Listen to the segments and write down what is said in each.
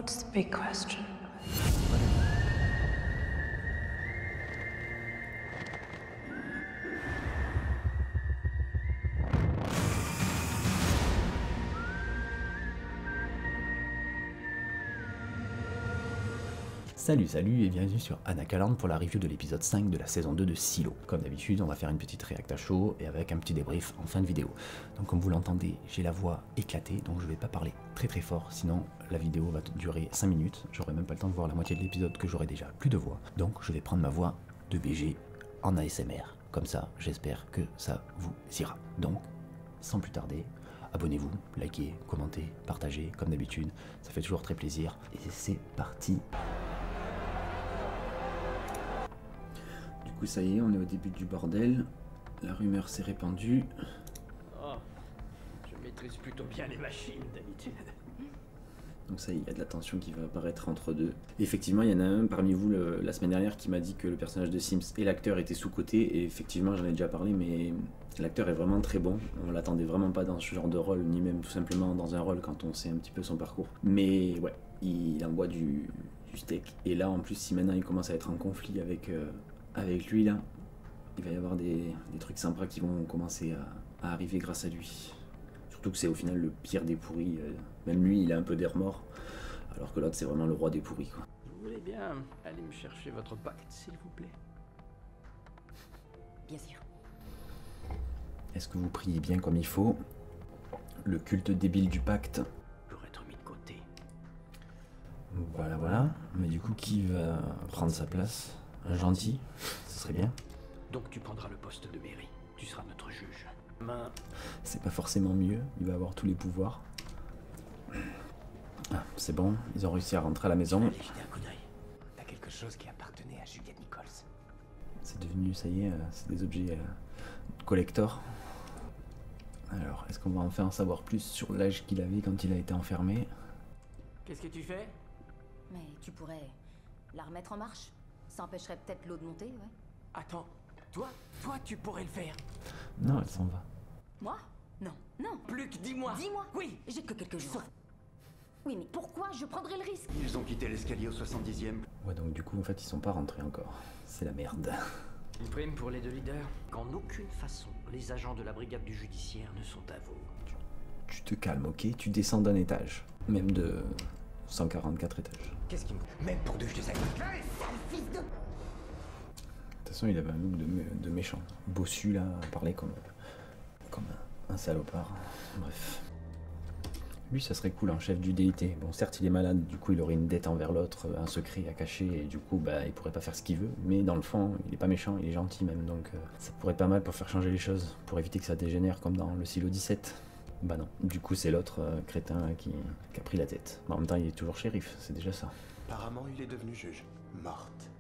What's the big question? Salut et bienvenue sur Anacaland pour la review de l'épisode 5 de la saison 2 de Silo. Comme d'habitude, on va faire une petite réact à chaud et avec un petit débrief en fin de vidéo. Donc comme vous l'entendez, j'ai la voix éclatée, donc je vais pas parler très fort, sinon la vidéo va durer 5 minutes. J'aurai même pas le temps de voir la moitié de l'épisode que j'aurai déjà plus de voix. Donc je vais prendre ma voix de BG en ASMR. Comme ça, j'espère que ça vous ira. Donc, sans plus tarder, abonnez-vous, likez, commentez, partagez, comme d'habitude, ça fait toujours très plaisir. Et c'est parti. Du coup ça y est, on est au début du bordel, la rumeur s'est répandue. Oh, je maîtrise plutôt bien les machines d'habitude. Donc ça y est, il y a de la tension qui va apparaître entre deux. Effectivement, il y en a un parmi vous la semaine dernière qui m'a dit que le personnage de Sims et l'acteur étaient sous-cotés. Et effectivement, j'en ai déjà parlé, mais l'acteur est vraiment très bon. On l'attendait vraiment pas dans ce genre de rôle, ni même tout simplement dans un rôle quand on sait un petit peu son parcours. Mais ouais, il envoie du steak. Et là, en plus, si maintenant il commence à être en conflit avec lui, là, il va y avoir des trucs sympas qui vont commencer à arriver grâce à lui. Surtout que c'est au final le pire des pourris. Même lui, il a un peu d'air mort, alors que l'autre, c'est vraiment le roi des pourris, quoi. Vous voulez bien aller me chercher votre pacte, s'il vous plaît? Bien sûr. Est-ce que vous priez bien comme il faut? Le culte débile du pacte. Pour être mis de côté. Voilà. Mais du coup, qui va prendre sa place? Un gentil? Ce serait bien. Donc tu prendras le poste de mairie. Tu seras notre juge. C'est pas forcément mieux, il va avoir tous les pouvoirs. Ah, c'est bon, ils ont réussi à rentrer à la maison. Allez jeter un coup d'œil. T'as quelque chose qui appartenait à Juliette Nichols. C'est devenu, ça y est, c'est des objets collector. Alors, est-ce qu'on va enfin en savoir plus sur l'âge qu'il avait quand il a été enfermé? Qu'est-ce que tu fais? Mais tu pourrais la remettre en marche? Ça empêcherait peut-être l'eau de monter, ouais. Attends, toi tu pourrais le faire. Non, elle s'en va. Moi? Non. Plus que dis-moi. Dis-moi. Oui. J'ai que quelques jours. Oui, mais pourquoi je prendrais le risque? Ils ont quitté l'escalier au 70e. Ouais, donc du coup, en fait, ils sont pas rentrés encore. C'est la merde. Une prime pour les deux leaders. Qu'en aucune façon, les agents de la brigade du judiciaire ne sont à vous. Tu te calmes, ok? Tu descends d'un étage. Même de 144 étages. Qu'est-ce qui me... Même pour deux, je les aime. De toute façon, il avait un look de méchant. Bossu, là, parler comme un salopard. Bref. Lui, ça serait cool, un chef du DIT. Bon, certes, il est malade, du coup, il aurait une dette envers l'autre, un secret à cacher, et du coup, bah, il pourrait pas faire ce qu'il veut. Mais dans le fond, il est pas méchant, il est gentil même, donc ça pourrait être pas mal pour faire changer les choses, pour éviter que ça dégénère comme dans le Silo 17. Bah non. Du coup, c'est l'autre crétin là, qui a pris la tête. Mais en même temps, il est toujours shérif, c'est déjà ça. Apparemment, il est devenu juge. Morte.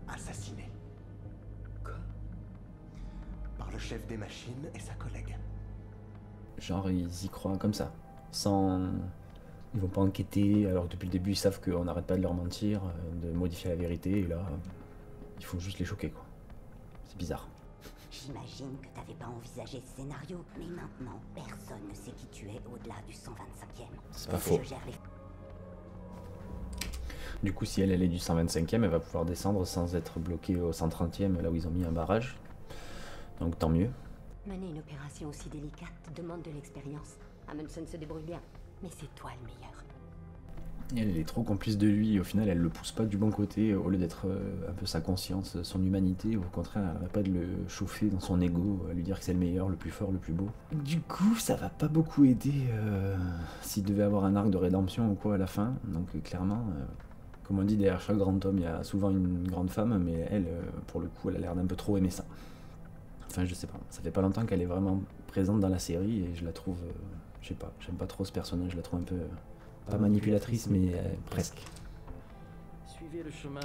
Assassiné. Quoi? Par le chef des machines et sa collègue. Genre, ils y croient comme ça. Sans... Ils vont pas enquêter, alors que depuis le début, ils savent qu'on n'arrête pas de leur mentir, de modifier la vérité, et là, il faut juste les choquer, quoi. C'est bizarre. J'imagine que t'avais pas envisagé ce scénario, mais maintenant, personne ne sait qui tu es au-delà du 125e. C'est pas faux. Je gère les... Du coup, si elle est du 125e, elle va pouvoir descendre sans être bloquée au 130e, là où ils ont mis un barrage. Donc tant mieux. Mener une opération aussi délicate demande de l'expérience. Amundsen se débrouille bien, mais c'est toi le meilleur. Et elle est trop complice de lui, au final elle le pousse pas du bon côté, au lieu d'être un peu sa conscience, son humanité, au contraire elle n'arrête pas de le chauffer dans son ego, à lui dire que c'est le meilleur, le plus fort, le plus beau. Du coup ça va pas beaucoup aider s'il devait avoir un arc de rédemption ou quoi à la fin, donc clairement, comme on dit derrière chaque grand homme il y a souvent une grande femme, mais elle, pour le coup elle a l'air d'un peu trop aimer ça. Enfin je sais pas, ça fait pas longtemps qu'elle est vraiment présente dans la série et je la trouve, je sais pas, j'aime pas trop ce personnage, je la trouve un peu... Pas manipulatrice, mais presque. Suivez le chemin.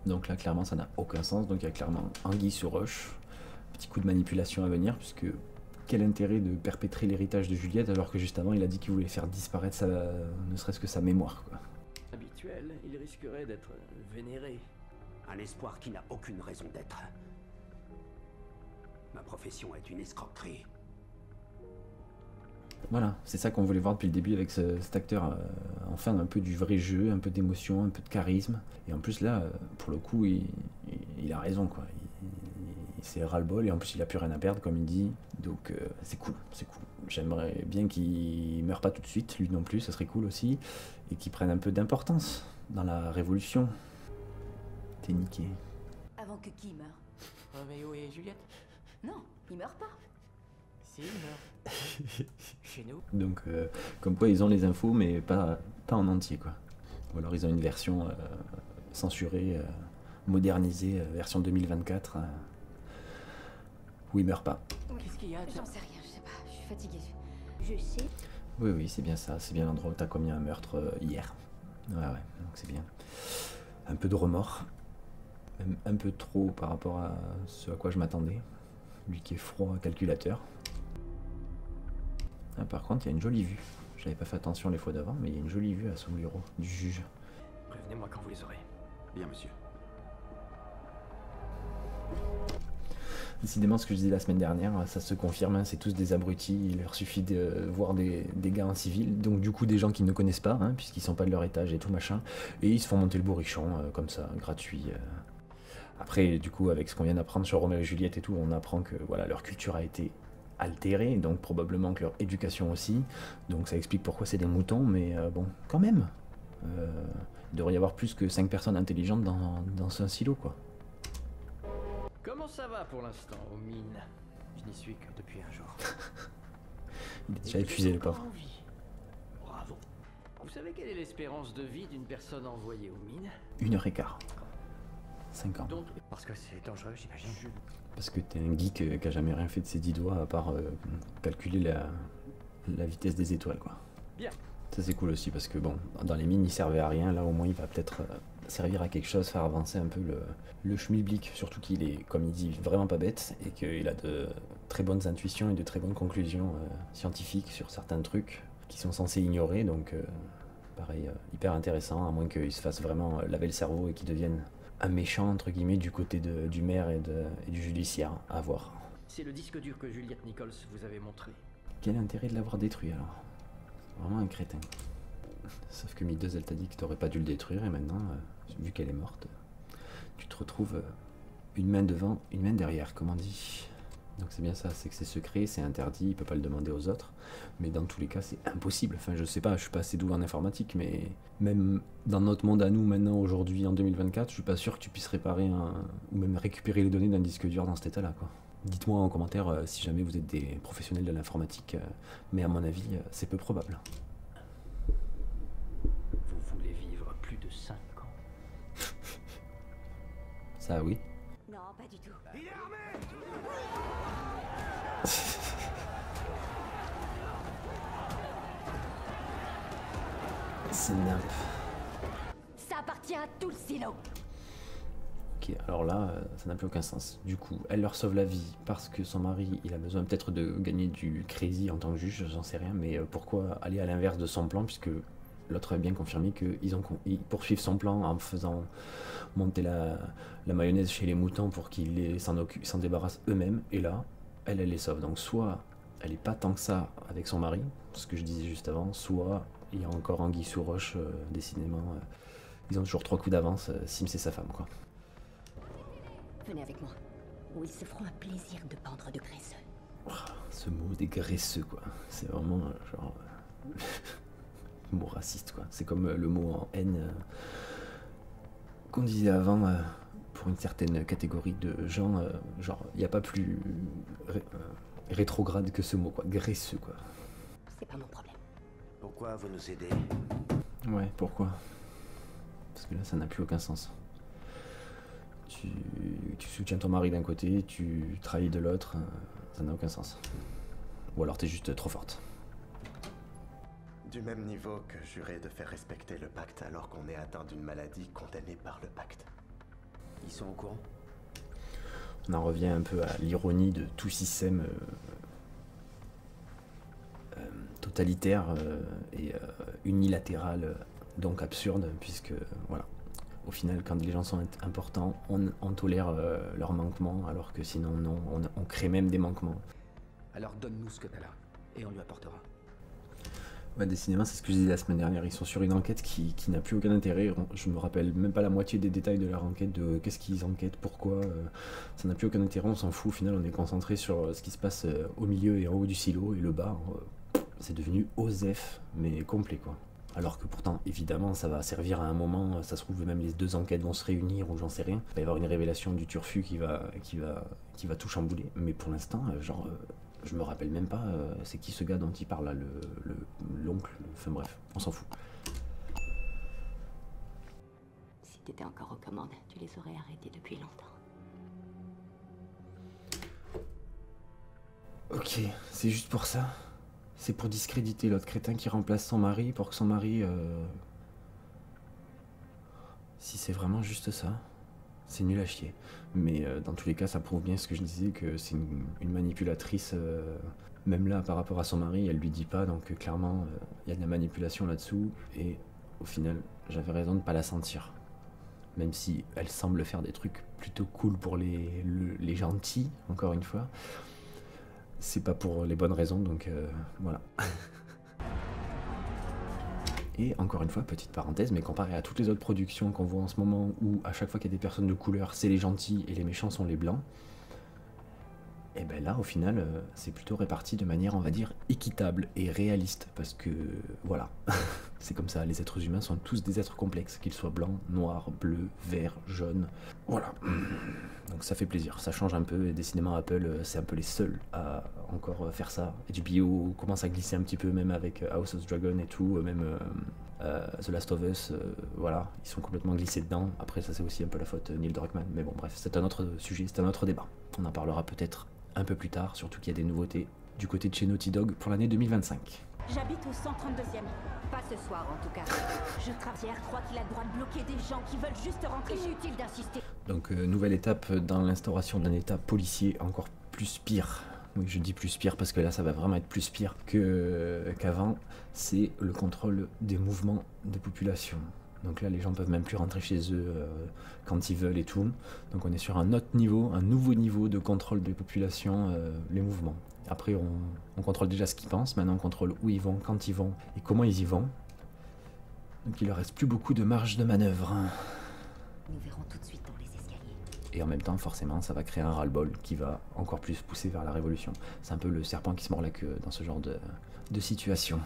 Donc là, clairement, ça n'a aucun sens. Donc il y a clairement anguille sur roche. Petit coup de manipulation à venir, puisque quel intérêt de perpétrer l'héritage de Juliette alors que juste avant, il a dit qu'il voulait faire disparaître sa, ne serait-ce que sa mémoire, quoi. Habituel, il risquerait d'être vénéré. Un espoir qui n'a aucune raison d'être. Ma profession est une escroquerie. Voilà, c'est ça qu'on voulait voir depuis le début avec cet acteur. Enfin, un peu du vrai jeu, un peu d'émotion, un peu de charisme. Et en plus, là, pour le coup, il a raison, quoi. C'est ras-le-bol et en plus, il a plus rien à perdre, comme il dit. Donc, c'est cool, c'est cool. J'aimerais bien qu'il meure pas tout de suite, lui non plus, ça serait cool aussi. Et qu'il prenne un peu d'importance dans la révolution. T'es niqué. Avant que qui meure? Oh, mais où est Juliette? Non, il meurt pas. Si, il meurt. Chez nous. Donc, comme quoi, ils ont les infos, mais pas en entier, quoi. Ou alors, ils ont une version censurée, modernisée, version 2024, où il meurt pas. Qu'est-ce qu'il y a? J'en sais rien, je sais pas, je suis fatiguée. Je sais. Oui, oui, c'est bien ça. C'est bien l'endroit où t'as commis un meurtre hier. Ouais, donc c'est bien. Un peu de remords. Même un peu trop par rapport à ce à quoi je m'attendais. Lui qui est froid, calculateur. Ah, par contre, il y a une jolie vue. J'avais pas fait attention les fois d'avant, mais il y a une jolie vue à son bureau, du juge. Prévenez-moi quand vous les aurez. Bien, monsieur. Décidément, ce que je disais la semaine dernière, ça se confirme, hein, c'est tous des abrutis, il leur suffit de voir des gars en civil, donc du coup des gens qu'ils ne connaissent pas, hein, puisqu'ils sont pas de leur étage et tout machin, et ils se font monter le bourrichon, comme ça, gratuit. Après, du coup, avec ce qu'on vient d'apprendre sur Roméo et Juliette et tout, on apprend que voilà, leur culture a été altérée, donc probablement que leur éducation aussi, donc ça explique pourquoi c'est des moutons, mais bon, quand même, il devrait y avoir plus que 5 personnes intelligentes dans un silo, quoi. Comment ça va pour l'instant, aux mines? Je n'y suis que depuis un jour. Il est déjà épuisé, le pauvre. En vie. Bravo. Vous savez quelle est l'espérance de vie d'une personne envoyée aux mines? 1h15. 5 ans. Donc, parce que c'est dangereux, j'imagine. Parce que t'es un geek qui a jamais rien fait de ses 10 doigts à part calculer la vitesse des étoiles, quoi. Bien. Ça c'est cool aussi parce que bon, dans les mines il servait à rien, là au moins il va peut-être servir à quelque chose, faire avancer un peu le schmilblick, surtout qu'il est, comme il dit, vraiment pas bête et qu'il a de très bonnes intuitions et de très bonnes conclusions scientifiques sur certains trucs qui sont censés ignorer, donc pareil, hyper intéressant, à moins qu'il se fasse vraiment laver le cerveau et qu'il devienne un méchant entre guillemets du côté du maire et du judiciaire, à voir. C'est le disque dur que Juliette Nichols vous avait montré. Quel intérêt de l'avoir détruit alors? Vraiment un crétin. Sauf que Mideuse, elle t'a dit que t'aurais pas dû le détruire et maintenant, vu qu'elle est morte, tu te retrouves une main devant, une main derrière, comme on dit. Donc c'est bien ça, c'est que c'est secret, c'est interdit, il peut pas le demander aux autres, mais dans tous les cas c'est impossible. Enfin je sais pas, je suis pas assez doué en informatique, mais même dans notre monde à nous maintenant, aujourd'hui, en 2024, je suis pas sûr que tu puisses réparer ou même récupérer les données d'un disque dur dans cet état-là, quoi. Dites-moi en commentaire si jamais vous êtes des professionnels de l'informatique, mais à mon avis, c'est peu probable. Vous voulez vivre plus de 5 ans? Ça oui. Non, pas du tout. C'est nimp. Ça appartient à tout le silo. Ok, alors là, ça n'a plus aucun sens. Du coup, elle leur sauve la vie parce que son mari, il a besoin peut-être de gagner du crédit en tant que juge, j'en sais rien, mais pourquoi aller à l'inverse de son plan, puisque l'autre a bien confirmé qu'ils poursuivent son plan en faisant monter la mayonnaise chez les moutons pour qu'ils s'en débarrassent eux-mêmes, et là, elle les sauve. Donc soit elle est pas tant que ça avec son mari, ce que je disais juste avant, soit il y a encore anguille sous roche, décidément, ils ont toujours 3 coups d'avance, Sims et sa femme, quoi. Venez avec moi, où ils se feront un plaisir de pendre de graisseux. Oh, ce mot des graisseux, quoi. C'est vraiment genre mot raciste, quoi. C'est comme le mot en haine qu'on disait avant pour une certaine catégorie de gens. Genre, il n'y a pas plus rétrograde que ce mot, quoi. Graisseux, quoi. C'est pas mon problème. Pourquoi vous nous aidez? Ouais, pourquoi? Parce que là, ça n'a plus aucun sens. Tu soutiens ton mari d'un côté, tu trahis de l'autre, ça n'a aucun sens. Ou alors t'es juste trop forte. Du même niveau que jurer de faire respecter le pacte alors qu'on est atteint d'une maladie condamnée par le pacte. Ils sont au courant? On en revient un peu à l'ironie de tout système totalitaire et unilatéral, donc absurde, puisque voilà. Au final, quand les gens sont importants, on tolère leurs manquements, alors que sinon, non, on crée même des manquements. Alors donne-nous ce que t'as là, et on lui apportera. Ouais, décidément, c'est ce que je disais la semaine dernière. Ils sont sur une enquête qui n'a plus aucun intérêt. Je me rappelle même pas la moitié des détails de leur enquête, de qu'est-ce qu'ils enquêtent, pourquoi. Ça n'a plus aucun intérêt, on s'en fout. Au final, on est concentré sur ce qui se passe au milieu et en haut du silo. Et le bas, c'est devenu OSEF, mais complet, quoi. Alors que pourtant, évidemment, ça va servir à un moment. Ça se trouve, même les deux enquêtes vont se réunir ou j'en sais rien. Il va y avoir une révélation du turfu qui va tout chambouler. Mais pour l'instant, je me rappelle même pas c'est qui ce gars dont il parle là, l'oncle, enfin bref, on s'en fout. Si t'étais encore aux commandes, tu les aurais arrêtés depuis longtemps. Ok, c'est juste pour ça. C'est pour discréditer l'autre crétin qui remplace son mari pour que son mari... Si c'est vraiment juste ça, c'est nul à chier. Mais dans tous les cas, ça prouve bien ce que je disais, que c'est une manipulatrice. Même là, par rapport à son mari, elle lui dit pas, donc clairement, il y a de la manipulation là-dessous. Et au final, j'avais raison de ne pas la sentir. Même si elle semble faire des trucs plutôt cool pour les gentils, encore une fois. C'est pas pour les bonnes raisons, donc voilà. Et encore une fois, petite parenthèse, mais comparé à toutes les autres productions qu'on voit en ce moment, où à chaque fois qu'il y a des personnes de couleur, c'est les gentils et les méchants sont les blancs, et ben là, au final, c'est plutôt réparti de manière, on va dire, équitable et réaliste, parce que, voilà, c'est comme ça, les êtres humains sont tous des êtres complexes, qu'ils soient blancs, noirs, bleus, verts, jaunes, voilà. Donc ça fait plaisir, ça change un peu, et décidément Apple, c'est un peu les seuls à encore faire ça. HBO commence à glisser un petit peu, même avec House of Dragon et tout, même The Last of Us, voilà, ils sont complètement glissés dedans. Après ça c'est aussi un peu la faute Neil Druckmann, mais bon bref, c'est un autre sujet, c'est un autre débat. On en parlera peut-être un peu plus tard, surtout qu'il y a des nouveautés du côté de chez Naughty Dog pour l'année 2025. J'habite au 132e. Pas ce soir, en tout cas. Je Pierre croit qu'il a le droit de bloquer des gens qui veulent juste rentrer. Inutile d'insister. Donc, nouvelle étape dans l'instauration d'un état policier encore plus pire. Oui, je dis plus pire parce que là, ça va vraiment être plus pire qu'avant. C'est le contrôle des mouvements des populations. Donc là, les gens peuvent même plus rentrer chez eux quand ils veulent et tout. Donc on est sur un autre niveau, un nouveau niveau de contrôle des populations, les mouvements. Après, on contrôle déjà ce qu'ils pensent. Maintenant, on contrôle où ils vont, quand ils vont et comment ils y vont. Donc il leur reste plus beaucoup de marge de manœuvre. Nous verrons tout de suite dans les escaliers. Et en même temps, forcément, ça va créer un ras-le-bol qui va encore plus pousser vers la révolution. C'est un peu le serpent qui se mord la queue dans ce genre de situation.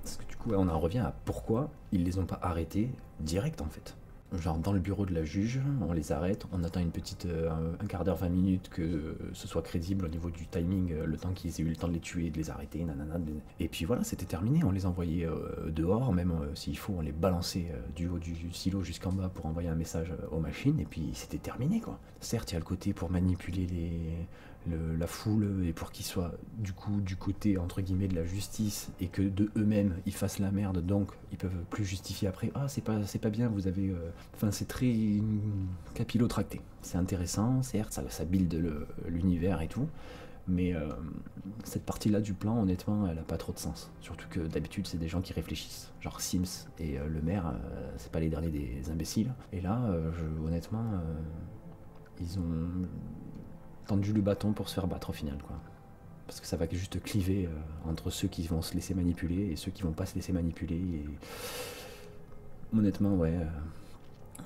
Parce que du coup, on en revient à pourquoi ils les ont pas arrêtés direct en fait. Genre dans le bureau de la juge, on les arrête, on attend un quart d'heure, 20 minutes que ce soit crédible au niveau du timing, le temps qu'ils aient eu le temps de les tuer, de les arrêter, nanana. Et puis voilà, c'était terminé, on les envoyait dehors, même s'il faut, on les balançait du haut du silo jusqu'en bas pour envoyer un message aux machines, et puis c'était terminé quoi. Certes, il y a le côté pour manipuler la foule et pour qu'ils soient du coup du côté entre guillemets de la justice et que de eux-mêmes ils fassent la merde, donc ils peuvent plus justifier après c'est pas bien, vous avez enfin c'est très capillotracté. C'est intéressant, certes, ça build l'univers et tout, mais cette partie-là du plan, honnêtement, elle a pas trop de sens. Surtout que d'habitude, c'est des gens qui réfléchissent. Genre Sims et le maire, c'est pas les derniers des imbéciles. Et là, honnêtement, ils ont tendu le bâton pour se faire battre au final, quoi. Parce que ça va juste cliver entre ceux qui vont se laisser manipuler et ceux qui vont pas se laisser manipuler. Et honnêtement, ouais,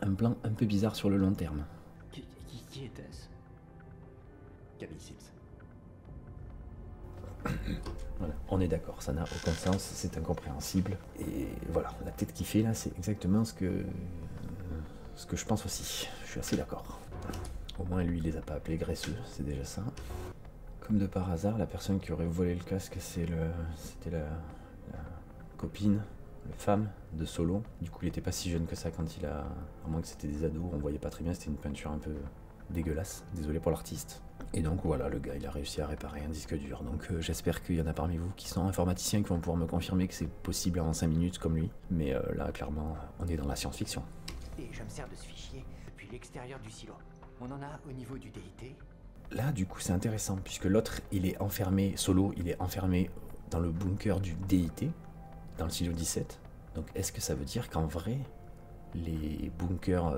un plan un peu bizarre sur le long terme. Qui était-ce? Camille Sims. Voilà, on est d'accord, ça n'a aucun sens, c'est incompréhensible. Et voilà, la tête qu'il fait là, c'est exactement ce que je pense aussi. Je suis assez d'accord. Au moins, lui, il les a pas appelés graisseux, c'est déjà ça. Comme de par hasard, la personne qui aurait volé le casque, c'était la copine, la femme de Solo. Du coup, il était pas si jeune que ça quand il a... À moins que c'était des ados, on voyait pas très bien, c'était une peinture un peu dégueulasse. Désolé pour l'artiste. Et donc voilà, le gars, il a réussi à réparer un disque dur. Donc j'espère qu'il y en a parmi vous qui sont informaticiens qui vont pouvoir me confirmer que c'est possible en 5 minutes comme lui. Mais là, clairement, on est dans la science-fiction. Et je me sers de ce fichier depuis l'extérieur du silo. On en a au niveau du DIT. Là, du coup, c'est intéressant, puisque l'autre, il est enfermé, Solo, il est enfermé dans le bunker du DIT, dans le silo 17. Donc, est-ce que ça veut dire qu'en vrai, les bunkers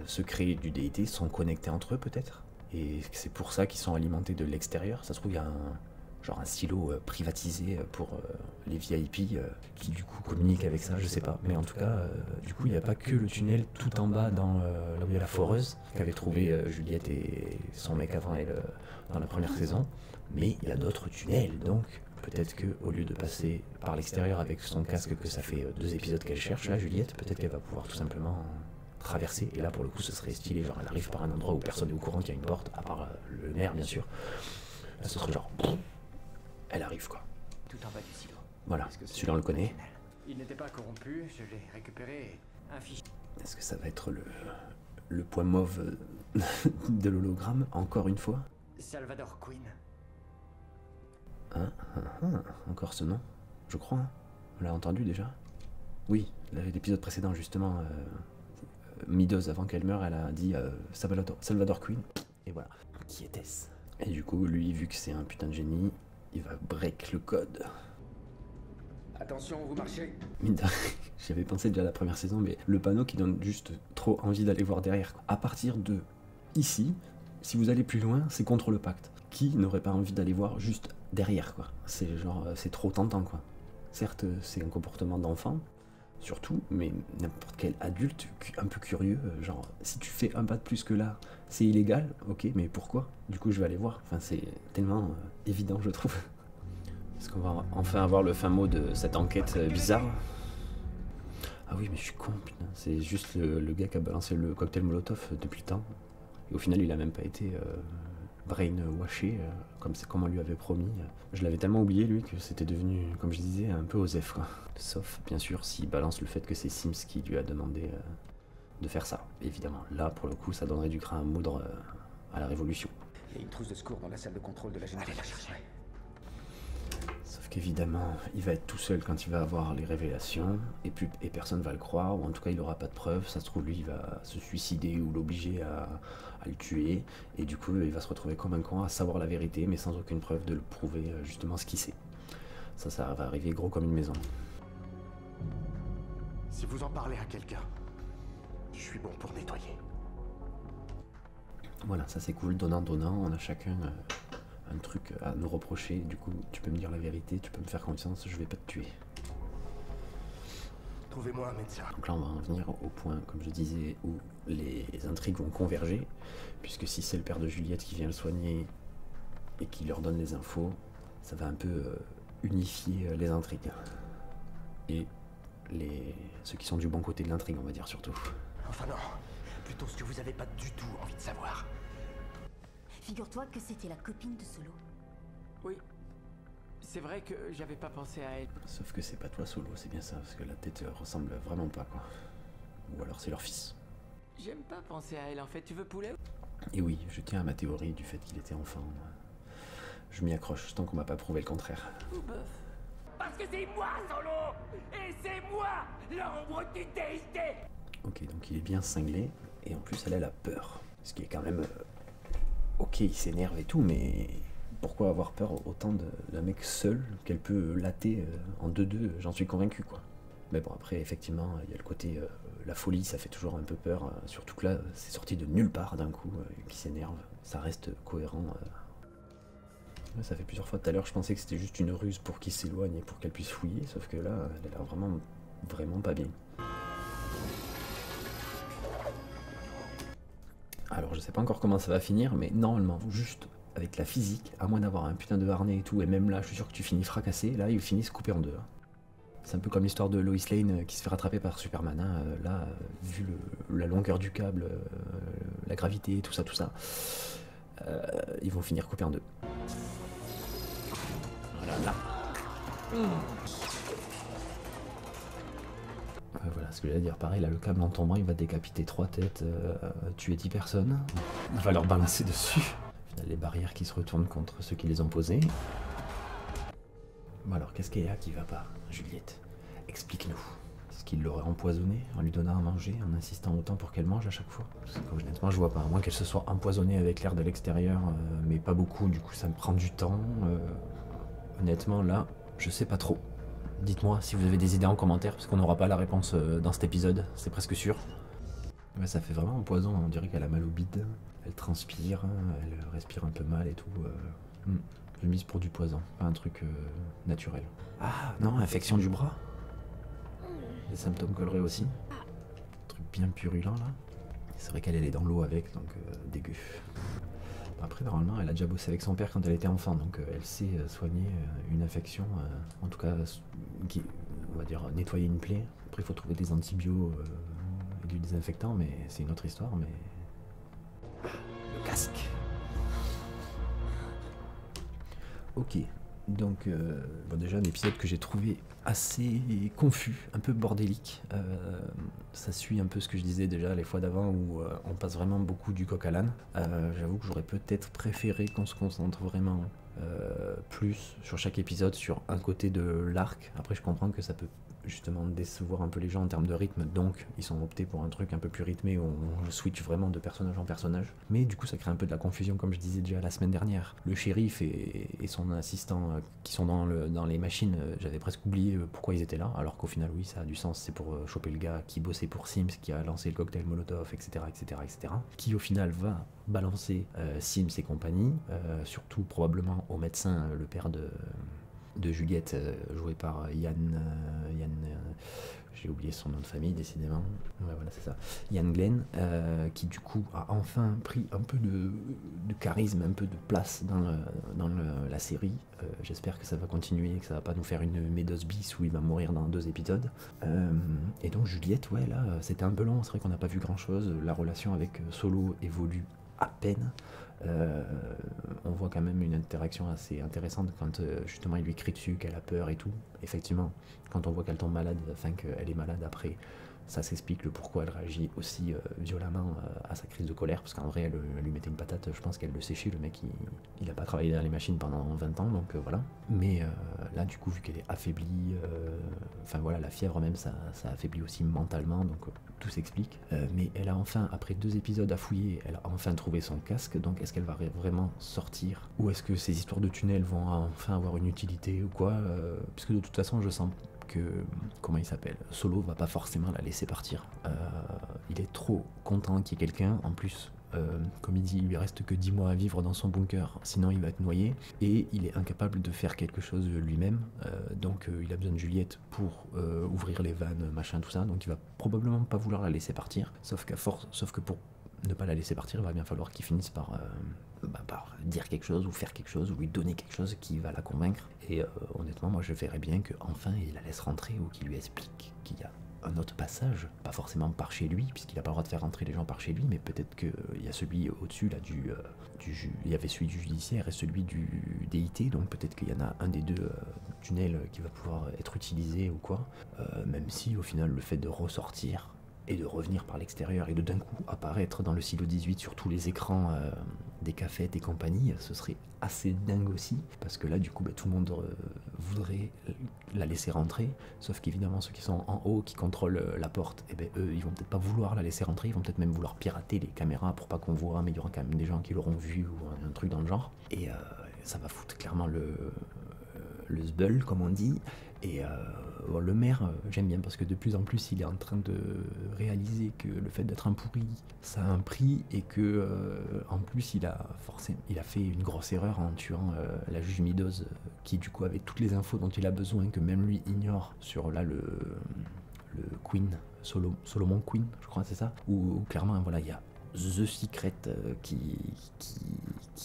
secrets du DIT sont connectés entre eux, peut-être? Et c'est pour ça qu'ils sont alimentés de l'extérieur? Ça se trouve, il y a genre un silo privatisé pour les VIP qui du coup communiquent avec ça, je sais pas. Mais en tout cas, du coup, il n'y a pas que le tunnel tout en bas dans là où il y a la foreuse qu'avait trouvé Juliette et son mec avant elle dans la première saison. Mais il y a d'autres tunnels, donc peut-être que au lieu de passer par l'extérieur avec son casque, que ça fait 2 épisodes qu'elle cherche, là, Juliette, peut-être qu'elle va pouvoir tout simplement traverser. Et là, pour le coup, ce serait stylé. Genre, elle arrive par un endroit où personne n'est au courant qu'il y a une porte, à part le maire, bien sûr. Là, ce serait genre... Elle arrive, quoi. Tout en bas du silo. Voilà, celui-là, on le connaît. Il n'était pas corrompu, je l'ai récupéré. Un fichier. Est-ce que ça va être le point mauve de l'hologramme, encore une fois? Salvador Queen. Encore ce nom, je crois. Hein. On l'a entendu déjà? Oui, l'épisode précédent, justement, mi-dose avant qu'elle meure, elle a dit Salvador Queen. Et voilà. Qui était-ce? Et du coup, lui, vu que c'est un putain de génie, il va break le code. Attention, vous marchez. J'avais pensé déjà à la première saison, mais le panneau qui donne juste trop envie d'aller voir derrière. Quoi. À partir de ici, si vous allez plus loin, c'est contre le pacte. Qui n'aurait pas envie d'aller voir juste derrière, quoi? C'est genre, c'est trop tentant, quoi. Certes, c'est un comportement d'enfant, surtout, mais n'importe quel adulte un peu curieux, genre, si tu fais un pas de plus que là, c'est illégal, ok, mais pourquoi? Du coup, je vais aller voir. Enfin, c'est tellement évident, je trouve. Est-ce qu'on va enfin avoir le fin mot de cette enquête bizarre? Ah oui, mais je suis con, putain. C'est juste le gars qui a balancé le cocktail Molotov depuis le temps. Et au final, il a même pas été brainwashé, comme on lui avait promis. Je l'avais tellement oublié, lui, que c'était devenu, comme je disais, un peu osef, quoi. Sauf, bien sûr, s'il balance le fait que c'est Sims qui lui a demandé de faire ça. Évidemment, là, pour le coup, ça donnerait du grain à moudre à la Révolution. Il y a une trousse de secours dans la salle de contrôle de la génération. Allez la chercher. Sauf qu'évidemment, il va être tout seul quand il va avoir les révélations, et personne va le croire, ou en tout cas il n'aura pas de preuves. Ça se trouve, lui, il va se suicider ou l'obliger à le tuer, et du coup, il va se retrouver comme un con à savoir la vérité, mais sans aucune preuve de le prouver justement ce qu'il sait. Ça va arriver gros comme une maison. Si vous en parlez à quelqu'un, je suis bon pour nettoyer. Voilà, ça c'est cool, donnant, on a chacun... un truc à nous reprocher, du coup tu peux me dire la vérité, tu peux me faire confiance, je vais pas te tuer. Trouvez-moi un médecin. Donc là on va en venir au point, comme je disais, où les intrigues vont converger, puisque si c'est le père de Juliette qui vient le soigner et qui leur donne les infos, ça va un peu unifier les intrigues. Et ceux qui sont du bon côté de l'intrigue, on va dire surtout. Enfin non, plutôt ce que vous avez pas du tout envie de savoir. Figure-toi que c'était la copine de Solo. Oui. C'est vrai que j'avais pas pensé à elle. Sauf que c'est pas toi Solo, c'est bien ça, parce que la tête ressemble vraiment pas, quoi. Ou alors c'est leur fils. J'aime pas penser à elle, en fait. Tu veux poulet? Et oui, je tiens à ma théorie du fait qu'il était enfant. Je m'y accroche, tant qu'on m'a pas prouvé le contraire. Ou bœuf. Parce que c'est moi, Solo. Et c'est moi, l'ombre d'une déité. Ok, donc il est bien cinglé, et en plus elle a peur. Ce qui est quand même... Ok, il s'énerve et tout, mais pourquoi avoir peur autant d'un mec seul qu'elle peut latter en 2-2? J'en suis convaincu, quoi. Mais bon, après, effectivement, il y a le côté... la folie, ça fait toujours un peu peur, surtout que là, c'est sorti de nulle part d'un coup, qui s'énerve. Ça reste cohérent. Ça fait plusieurs fois tout à l'heure, je pensais que c'était juste une ruse pour qu'il s'éloigne et pour qu'elle puisse fouiller, sauf que là, elle a l'air vraiment pas bien. Alors je sais pas encore comment ça va finir, mais normalement, juste avec la physique, à moins d'avoir un putain de harnais et tout, et même là, je suis sûr que tu finis fracassé, là, ils finissent coupés en deux. Hein. C'est un peu comme l'histoire de Lois Lane qui se fait rattraper par Superman. Hein. Là, vu la longueur du câble, la gravité, tout ça, ils vont finir coupés en deux. Voilà, là. Voilà ce que j'allais dire, pareil, là le câble en tombant, il va décapiter 3 têtes, tuer 10 personnes, il va leur balancer dessus. Au final, les barrières qui se retournent contre ceux qui les ont posées. Bon alors, qu'est-ce qu'il y a qui va pas, Juliette? Explique-nous. Est-ce qu'il l'aurait empoisonnée en lui donnant à manger, en insistant autant pour qu'elle mange à chaque fois? Parce que honnêtement, je vois pas, à moins qu'elle se soit empoisonnée avec l'air de l'extérieur, mais pas beaucoup, du coup ça me prend du temps. Honnêtement, là, je sais pas trop. Dites-moi si vous avez des idées en commentaire, parce qu'on n'aura pas la réponse dans cet épisode, c'est presque sûr. Ouais, ça fait vraiment un poison, on dirait qu'elle a mal au bide, elle transpire, elle respire un peu mal et tout. mise pour du poison, pas un truc naturel. Ah non, infection du bras. Les symptômes colleraient aussi. Truc bien purulent là. C'est vrai qu'elle est dans l'eau avec, donc dégueu. Après, normalement, elle a déjà bossé avec son père quand elle était enfant, donc elle sait soigner une infection, en tout cas, on va dire nettoyer une plaie. Après, il faut trouver des antibiotiques et du désinfectant, mais c'est une autre histoire. Mais le casque. Ok, donc bon, déjà un épisode que j'ai trouvé assez confus, un peu bordélique. Ça suit un peu ce que je disais déjà les fois d'avant où on passe vraiment beaucoup du coq à l'âne. J'avoue que j'aurais peut-être préféré qu'on se concentre vraiment plus sur chaque épisode, sur un côté de l'arc. Après je comprends que ça peut justement décevoir un peu les gens en termes de rythme, donc ils sont optés pour un truc un peu plus rythmé où on switch vraiment de personnage en personnage, mais du coup ça crée un peu de la confusion comme je disais déjà la semaine dernière. Le shérif et son assistant qui sont dans les machines, j'avais presque oublié pourquoi ils étaient là, alors qu'au final oui ça a du sens, c'est pour choper le gars qui bossait pour Sims, qui a lancé le cocktail Molotov, etc., qui au final va balancer Sims et compagnie, surtout probablement au médecin, le père de Juliette, joué par Yann, j'ai oublié son nom de famille décidément, ouais, voilà c'est ça, Yann Glenn, qui du coup a enfin pris un peu de charisme, un peu de place dans la série. J'espère que ça va continuer, que ça va pas nous faire une Meadows bis où il va mourir dans 2 épisodes. Et donc Juliette, ouais là c'était un peu long, c'est vrai qu'on n'a pas vu grand chose, la relation avec Solo évolue à peine. On voit quand même une interaction assez intéressante quand justement il lui crie dessus qu'elle a peur et tout. Effectivement, quand on voit qu'elle tombe malade, enfin qu'elle est malade après, ça s'explique le pourquoi elle réagit aussi violemment à sa crise de colère, parce qu'en vrai elle lui mettait une patate, je pense qu'elle le séchait, le mec il a pas travaillé dans les machines pendant 20 ans, donc voilà. Mais là du coup vu qu'elle est affaiblie, enfin voilà, la fièvre même ça affaiblit aussi mentalement, donc tout s'explique. Mais elle a enfin, après 2 épisodes à fouiller, elle a enfin trouvé son casque, donc est-ce qu'elle va vraiment sortir, ou est-ce que ces histoires de tunnels vont enfin avoir une utilité ou quoi, puisque de toute façon je sens que, comment il s'appelle, Solo va pas forcément la laisser partir. Il est trop content qu'il y ait quelqu'un, en plus comme il dit, il lui reste que 10 mois à vivre dans son bunker, sinon il va être noyé, et il est incapable de faire quelque chose lui-même, donc il a besoin de Juliette pour ouvrir les vannes, machin, tout ça, donc il va probablement pas vouloir la laisser partir, sauf que pour ne pas la laisser partir, il va bien falloir qu'il finisse par dire quelque chose, ou faire quelque chose, ou lui donner quelque chose qui va la convaincre. Et honnêtement, moi je verrais bien qu'enfin il la laisse rentrer, ou qu'il lui explique qu'il y a un autre passage, pas forcément par chez lui, puisqu'il n'a pas le droit de faire rentrer les gens par chez lui, mais peut-être qu'il y a celui au-dessus, là, il y avait celui du judiciaire et celui du DIT, donc peut-être qu'il y en a un des 2 tunnels qui va pouvoir être utilisé ou quoi, même si au final le fait de ressortir et de revenir par l'extérieur et de d'un coup apparaître dans le silo 18 sur tous les écrans des cafettes et compagnie, ce serait assez dingue aussi, parce que là du coup tout le monde voudrait la laisser rentrer, sauf qu'évidemment ceux qui sont en haut, qui contrôlent la porte, et eux ils vont peut-être pas vouloir la laisser rentrer, ils vont peut-être même vouloir pirater les caméras pour pas qu'on voit, mais il y aura quand même des gens qui l'auront vu ou un truc dans le genre, et ça va foutre clairement le zbeul comme on dit. Et bon, le maire, j'aime bien parce que de plus en plus il est en train de réaliser que le fait d'être un pourri ça a un prix, et que en plus il a fait une grosse erreur en tuant la juge Meadows, qui du coup avait toutes les infos dont il a besoin, que même lui ignore, sur là le Queen, Solomon Queen je crois, c'est ça, où clairement voilà il y a The Secret qui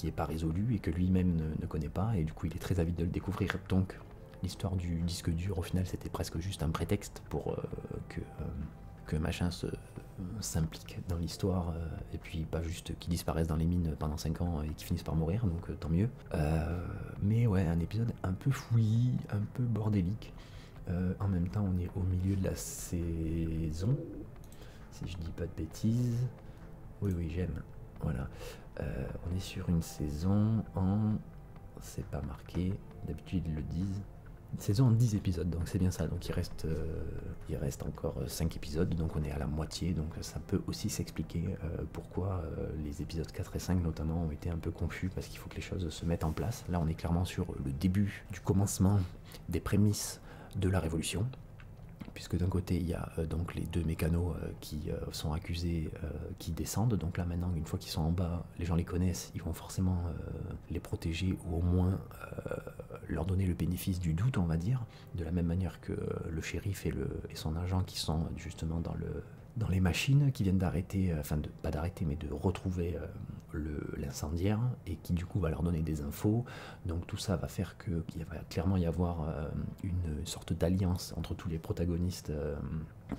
est pas résolu et que lui-même ne connaît pas, et du coup il est très avide de le découvrir. Donc l'histoire du disque dur au final c'était presque juste un prétexte pour que machin s'implique dans l'histoire, et puis pas juste qu'il disparaisse dans les mines pendant 5 ans et qu'il finisse par mourir, donc tant mieux. Mais ouais, un épisode un peu fouillis, un peu bordélique. En même temps on est au milieu de la saison, si je dis pas de bêtises. Oui, j'aime. Voilà. On est sur une saison en... C'est pas marqué. D'habitude, ils le disent. Une saison en 10 épisodes, donc c'est bien ça. Donc il reste encore 5 épisodes, donc on est à la moitié. Donc ça peut aussi s'expliquer pourquoi les épisodes 4 et 5 notamment ont été un peu confus, parce qu'il faut que les choses se mettent en place. Là, on est clairement sur le début du commencement des prémices de la Révolution. puisque d'un côté il y a donc les 2 mécanos qui sont accusés, qui descendent. Donc là maintenant, une fois qu'ils sont en bas, les gens les connaissent, ils vont forcément les protéger ou au moins leur donner le bénéfice du doute, on va dire, de la même manière que le shérif et son agent qui sont justement dans les machines, qui viennent d'arrêter, pas d'arrêter, mais de retrouver l'incendiaire, et qui du coup va leur donner des infos. Donc tout ça va faire qu'il va clairement y avoir une sorte d'alliance entre tous les protagonistes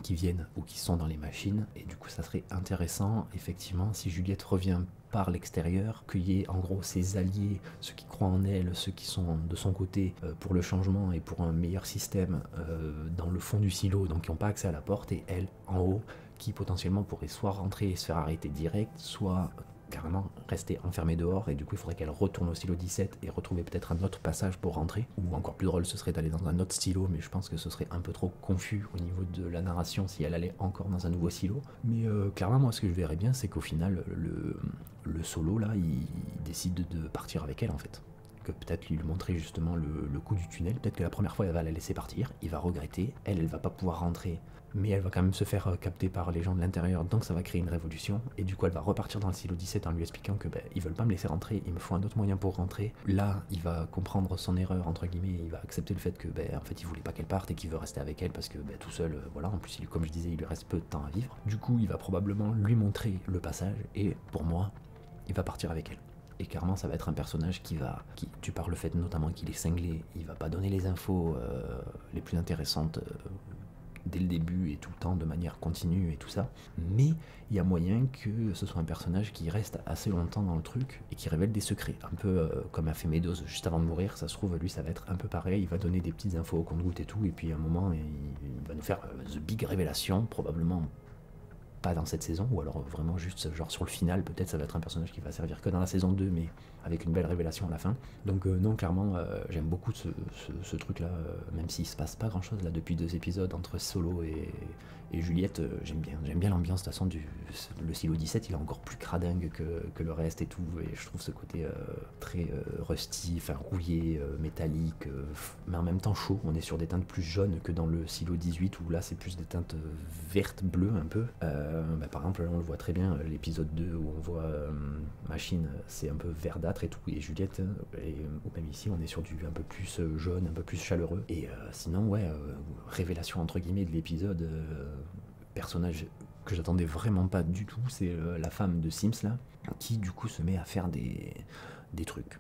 qui viennent ou qui sont dans les machines, et du coup ça serait intéressant, effectivement, si Juliette revient par l'extérieur, qu'il y ait en gros ses alliés, ceux qui croient en elle, ceux qui sont de son côté pour le changement et pour un meilleur système dans le fond du silo, donc qui n'ont pas accès à la porte, et elle en haut, qui potentiellement pourrait soit rentrer et se faire arrêter direct, soit carrément rester enfermée dehors, et du coup il faudrait qu'elle retourne au silo 17 et retrouver peut-être un autre passage pour rentrer, ou encore plus drôle ce serait d'aller dans un autre silo, mais je pense que ce serait un peu trop confus au niveau de la narration si elle allait encore dans un nouveau silo. Mais clairement moi ce que je verrais bien, c'est qu'au final le solo là il décide de partir avec elle en fait, que peut-être lui montrer justement le coup du tunnel, peut-être que la première fois elle va la laisser partir, il va regretter, elle va pas pouvoir rentrer, mais elle va quand même se faire capter par les gens de l'intérieur, donc ça va créer une révolution, et du coup elle va repartir dans le silo 17 en lui expliquant que ils veulent pas me laisser rentrer, il me faut un autre moyen pour rentrer. Là il va comprendre son erreur entre guillemets, il va accepter le fait que en fait il voulait pas qu'elle parte et qu'il veut rester avec elle parce que tout seul, voilà, en plus comme je disais il lui reste peu de temps à vivre. Du coup il va probablement lui montrer le passage, et pour moi il va partir avec elle. Et clairement ça va être un personnage tu parles le fait notamment qu'il est cinglé, il va pas donner les infos les plus intéressantes dès le début et tout le temps de manière continue et tout ça, mais il y a moyen que ce soit un personnage qui reste assez longtemps dans le truc et qui révèle des secrets, un peu comme a fait Meadows juste avant de mourir. Ça se trouve lui ça va être un peu pareil, il va donner des petites infos au compte-gouttes et tout, et puis à un moment il va nous faire the big révélation, probablement pas dans cette saison, ou alors vraiment juste genre sur le final, peut-être ça va être un personnage qui va servir que dans la saison 2, mais avec une belle révélation à la fin. Donc non, clairement, j'aime beaucoup ce truc-là, même s'il se passe pas grand-chose là depuis 2 épisodes entre Solo et Juliette, j'aime bien l'ambiance. De toute façon, le silo 17, il est encore plus cradingue que le reste et tout, et je trouve ce côté très rusty, enfin rouillé, métallique, mais en même temps chaud. On est sur des teintes plus jaunes que dans le silo 18, où là c'est plus des teintes vertes, bleues un peu. Par exemple, là on le voit très bien, l'épisode 2 où on voit Machine, c'est un peu verdâtre et tout, et Juliette, ou même ici, on est sur du un peu plus jaune, un peu plus chaleureux. Et sinon, ouais, révélation entre guillemets de l'épisode, personnage que j'attendais vraiment pas du tout, c'est la femme de Sims là, qui du coup se met à faire des trucs.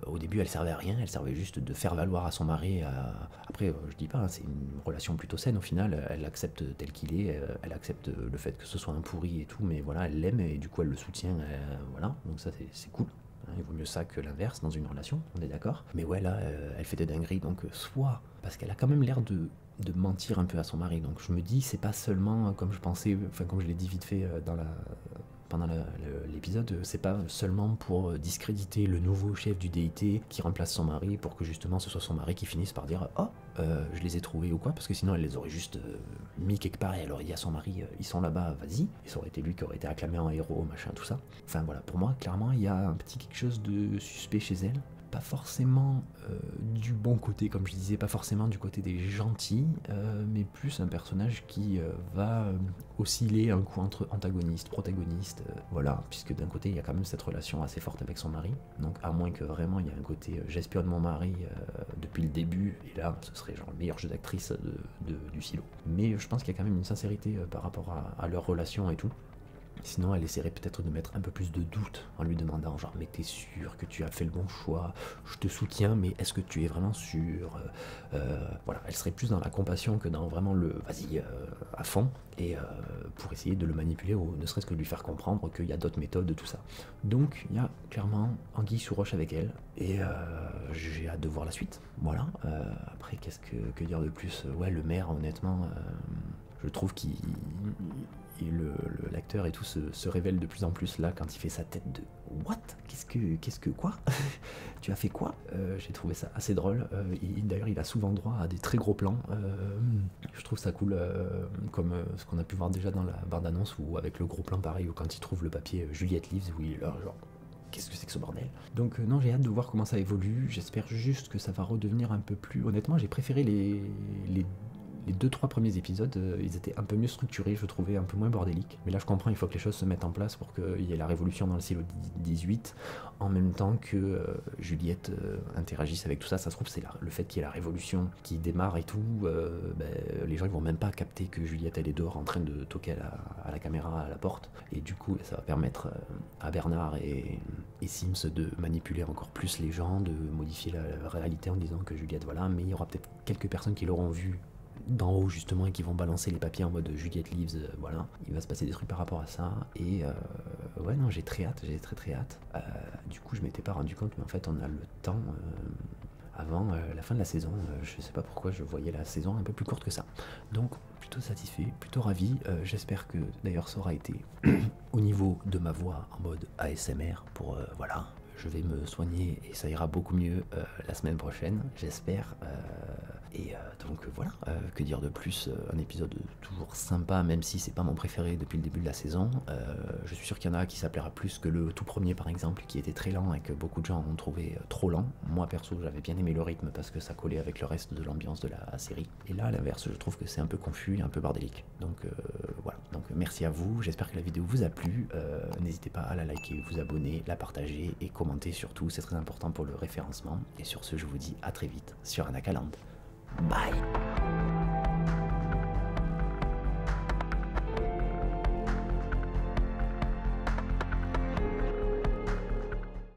Au début elle servait à rien, elle servait juste de faire valoir à son mari, après je dis pas, hein, c'est une relation plutôt saine au final, elle l'accepte tel qu'il est, elle accepte le fait que ce soit un pourri et tout, mais voilà, elle l'aime et du coup elle le soutient, voilà, donc ça c'est cool. Il vaut mieux ça que l'inverse dans une relation, on est d'accord. Mais ouais, là, elle fait des dingueries, donc soit parce qu'elle a quand même l'air de mentir un peu à son mari, donc je me dis, c'est pas seulement comme je pensais, enfin comme je l'ai dit vite fait pendant l'épisode, c'est pas seulement pour discréditer le nouveau chef du DIT qui remplace son mari, pour que justement ce soit son mari qui finisse par dire oh je les ai trouvés ou quoi, parce que sinon elle les aurait juste mis quelque part, et alors il y a son mari, ils sont là-bas, vas-y, et ça aurait été lui qui aurait été acclamé en héros, machin, tout ça. Enfin voilà, pour moi clairement il y a un petit quelque chose de suspect chez elle. Pas forcément du bon côté, comme je disais, pas forcément du côté des gentils, mais plus un personnage qui va osciller un coup entre antagoniste, protagoniste, voilà, puisque d'un côté il y a quand même cette relation assez forte avec son mari, donc à moins que vraiment il y ait un côté j'espionne mon mari depuis le début, et là ce serait genre le meilleur jeu d'actrice du silo. Mais je pense qu'il y a quand même une sincérité par rapport à leur relation et tout. Sinon, elle essaierait peut-être de mettre un peu plus de doute en lui demandant genre mais t'es sûr que tu as fait le bon choix, je te soutiens mais est-ce que tu es vraiment sûr, voilà, elle serait plus dans la compassion que dans vraiment le vas-y à fond, et pour essayer de le manipuler ou ne serait-ce que lui faire comprendre qu'il y a d'autres méthodes de tout ça. Donc il y a clairement anguille sous roche avec elle, et j'ai hâte de voir la suite. Voilà, après qu'est-ce que dire de plus, ouais, le maire honnêtement, je trouve qu'il l'acteur et tout se révèle de plus en plus là quand il fait sa tête de what, qu'est-ce que quoi tu as fait quoi, j'ai trouvé ça assez drôle. D'ailleurs il a souvent droit à des très gros plans, je trouve ça cool, comme ce qu'on a pu voir déjà dans la bande-annonce, ou avec le gros plan pareil, ou quand il trouve le papier Juliette Leaves, où il est là genre qu'est-ce que c'est que ce bordel. Donc non, j'ai hâte de voir comment ça évolue, j'espère juste que ça va redevenir un peu plus, honnêtement j'ai préféré Les 2-3 premiers épisodes, ils étaient un peu mieux structurés, je trouvais un peu moins bordéliques. Mais là, je comprends, il faut que les choses se mettent en place pour qu'il y ait la révolution dans le silo 18, en même temps que Juliette interagisse avec tout ça. Ça se trouve, c'est le fait qu'il y ait la révolution qui démarre et tout. Les gens ils vont même pas capter que Juliette, elle est dehors en train de toquer à la caméra, à la porte. Et du coup, ça va permettre à Bernard et Sims de manipuler encore plus les gens, de modifier la réalité en disant que Juliette, voilà. Mais il y aura peut-être quelques personnes qui l'auront vu d'en haut justement et qui vont balancer les papiers en mode Juliette Leaves, voilà. Il va se passer des trucs par rapport à ça et ouais non, j'ai très très hâte. Du coup je m'étais pas rendu compte, mais en fait on a le temps avant la fin de la saison. Je sais pas pourquoi je voyais la saison un peu plus courte que ça. Donc plutôt satisfait, plutôt ravi. J'espère que d'ailleurs ça aura été au niveau de ma voix en mode ASMR pour voilà. Je vais me soigner et ça ira beaucoup mieux la semaine prochaine, j'espère. Donc voilà, que dire de plus, un épisode toujours sympa, même si c'est pas mon préféré depuis le début de la saison. Je suis sûr qu'il y en a qui ça plaira plus que le tout premier par exemple, qui était très lent et que beaucoup de gens ont trouvé trop lent. Moi perso j'avais bien aimé le rythme parce que ça collait avec le reste de l'ambiance de la série. Et là à l'inverse, je trouve que c'est un peu confus et un peu bordélique. Donc voilà, donc merci à vous, j'espère que la vidéo vous a plu. N'hésitez pas à la liker, vous abonner, la partager et commenter surtout, c'est très important pour le référencement. Et sur ce, je vous dis à très vite sur Anakaland. Bye.